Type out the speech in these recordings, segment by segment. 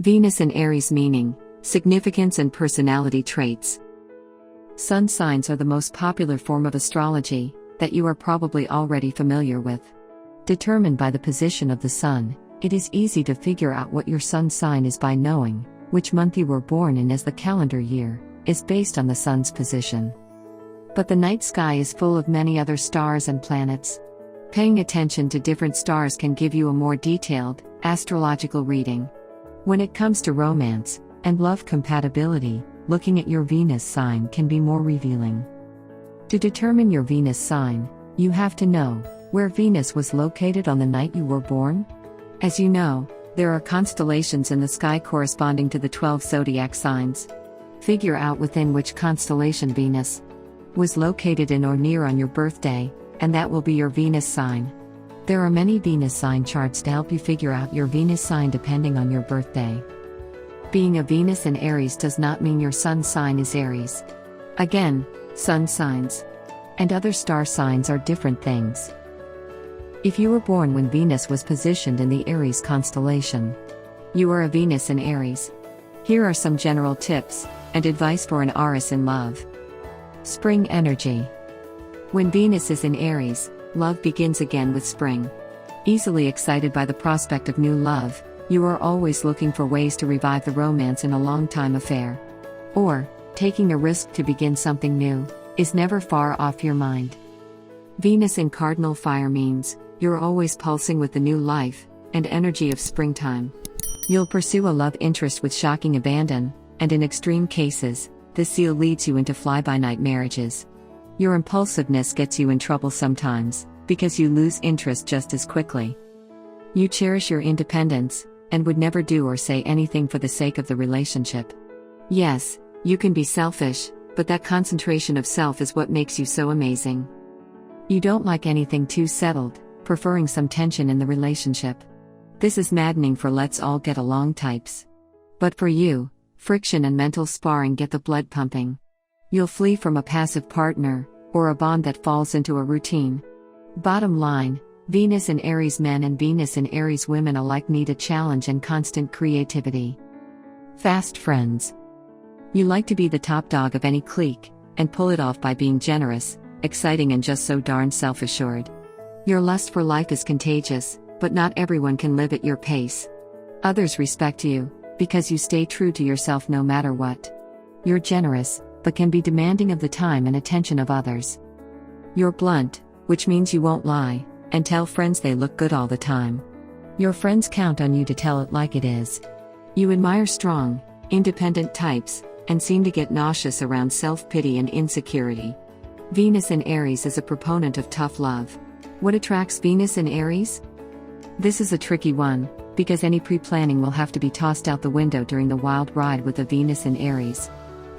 Venus in Aries meaning, significance and personality traits. Sun signs are the most popular form of astrology that you are probably already familiar with. Determined by the position of the sun, it is easy to figure out what your sun sign is by knowing which month you were born in, as the calendar year is based on the sun's position. But the night sky is full of many other stars and planets. Paying attention to different stars can give you a more detailed astrological reading. When it comes to romance and love compatibility, looking at your Venus sign can be more revealing. To determine your Venus sign, you have to know where Venus was located on the night you were born. As you know, there are constellations in the sky corresponding to the 12 zodiac signs. Figure out within which constellation Venus was located in or near on your birthday, and that will be your Venus sign. There are many Venus sign charts to help you figure out your Venus sign depending on your birthday. Being a Venus in Aries does not mean your sun sign is Aries. Again, sun signs and other star signs are different things. If you were born when Venus was positioned in the Aries constellation, you are a Venus in Aries. Here are some general tips and advice for an Aries in love. Spring energy. When Venus is in Aries, love begins again with spring. Easily excited by the prospect of new love, you are always looking for ways to revive the romance in a long-time affair. Or, taking a risk to begin something new is never far off your mind. Venus in cardinal fire means you're always pulsing with the new life and energy of springtime. You'll pursue a love interest with shocking abandon, and in extreme cases, this zeal leads you into fly-by-night marriages. Your impulsiveness gets you in trouble sometimes, because you lose interest just as quickly. You cherish your independence, and would never do or say anything for the sake of the relationship. Yes, you can be selfish, but that concentration of self is what makes you so amazing. You don't like anything too settled, preferring some tension in the relationship. This is maddening for let's all get along types. But for you, friction and mental sparring get the blood pumping. You'll flee from a passive partner, or a bond that falls into a routine. Bottom line, Venus in Aries men and Venus in Aries women alike need a challenge and constant creativity. Fast friends. You like to be the top dog of any clique, and pull it off by being generous, exciting and just so darn self-assured. Your lust for life is contagious, but not everyone can live at your pace. Others respect you, because you stay true to yourself no matter what. You're generous, but can be demanding of the time and attention of others. You're blunt, which means you won't lie, and tell friends they look good all the time. Your friends count on you to tell it like it is. You admire strong, independent types, and seem to get nauseous around self-pity and insecurity. Venus in Aries is a proponent of tough love. What attracts Venus in Aries? This is a tricky one, because any pre-planning will have to be tossed out the window during the wild ride with a Venus in Aries.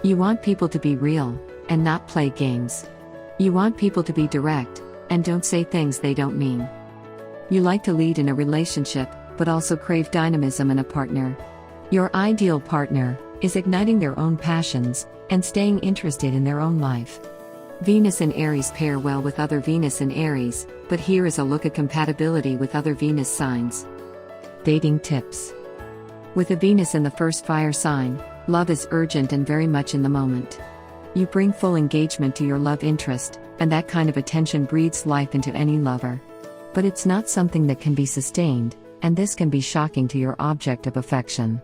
You want people to be real, and not play games. You want people to be direct, and don't say things they don't mean. You like to lead in a relationship, but also crave dynamism in a partner. Your ideal partner is igniting their own passions, and staying interested in their own life. Venus and Aries pair well with other Venus and Aries, but here is a look at compatibility with other Venus signs. Dating tips. With a Venus in the first fire sign, love is urgent and very much in the moment. You bring full engagement to your love interest, and that kind of attention breathes life into any lover. But it's not something that can be sustained, and this can be shocking to your object of affection.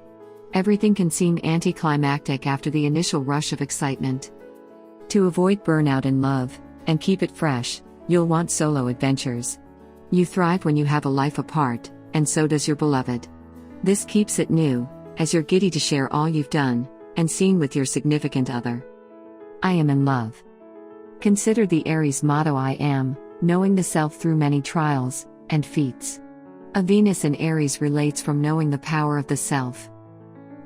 Everything can seem anticlimactic after the initial rush of excitement. To avoid burnout in love, and keep it fresh, you'll want solo adventures. You thrive when you have a life apart, and so does your beloved. This keeps it new, as you're giddy to share all you've done and seen with your significant other. I am in love. Consider the Aries motto I am, knowing the self through many trials and feats. A Venus in Aries relates from knowing the power of the self.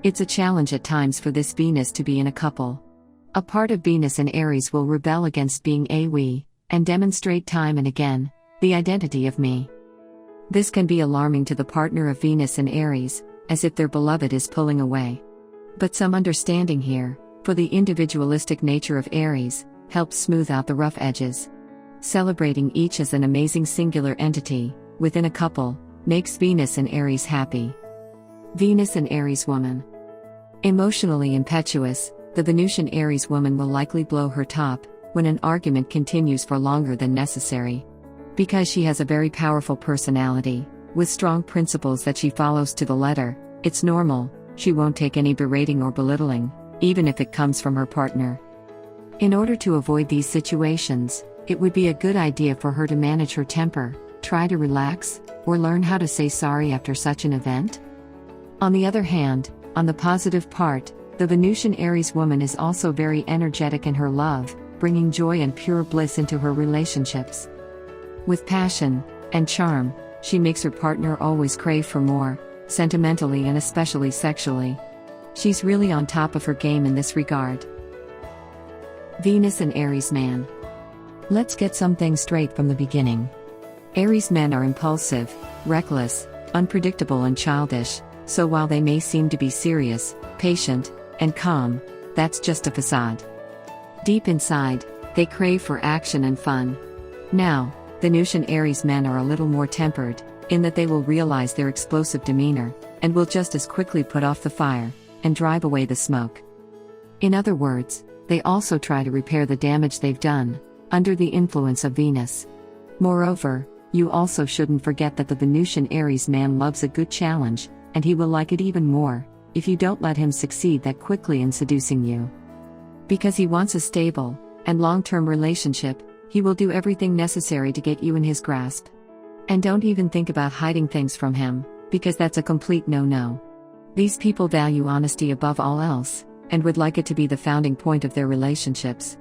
It's a challenge at times for this Venus to be in a couple. A part of Venus in Aries will rebel against being a we, and demonstrate time and again, the identity of me. This can be alarming to the partner of Venus in Aries, as if their beloved is pulling away. But some understanding here, for the individualistic nature of Aries, helps smooth out the rough edges. Celebrating each as an amazing singular entity, within a couple, makes Venus and Aries happy. Venus and Aries woman. Emotionally impetuous, the Venusian Aries woman will likely blow her top when an argument continues for longer than necessary. Because she has a very powerful personality, with strong principles that she follows to the letter, it's normal, she won't take any berating or belittling, even if it comes from her partner. In order to avoid these situations, it would be a good idea for her to manage her temper, try to relax, or learn how to say sorry after such an event. On the other hand, on the positive part, the Venusian Aries woman is also very energetic in her love, bringing joy and pure bliss into her relationships. With passion and charm, she makes her partner always crave for more, sentimentally and especially sexually. She's really on top of her game in this regard. Venus and Aries man. Let's get some things straight from the beginning. Aries men are impulsive, reckless, unpredictable and childish, so while they may seem to be serious, patient, and calm, that's just a facade. Deep inside, they crave for action and fun. Now, Venusian Aries men are a little more tempered, in that they will realize their explosive demeanor, and will just as quickly put off the fire, and drive away the smoke. In other words, they also try to repair the damage they've done, under the influence of Venus. Moreover, you also shouldn't forget that the Venusian Aries man loves a good challenge, and he will like it even more, if you don't let him succeed that quickly in seducing you. Because he wants a stable and long-term relationship, he will do everything necessary to get you in his grasp. And don't even think about hiding things from him, because that's a complete no-no. These people value honesty above all else, and would like it to be the founding point of their relationships.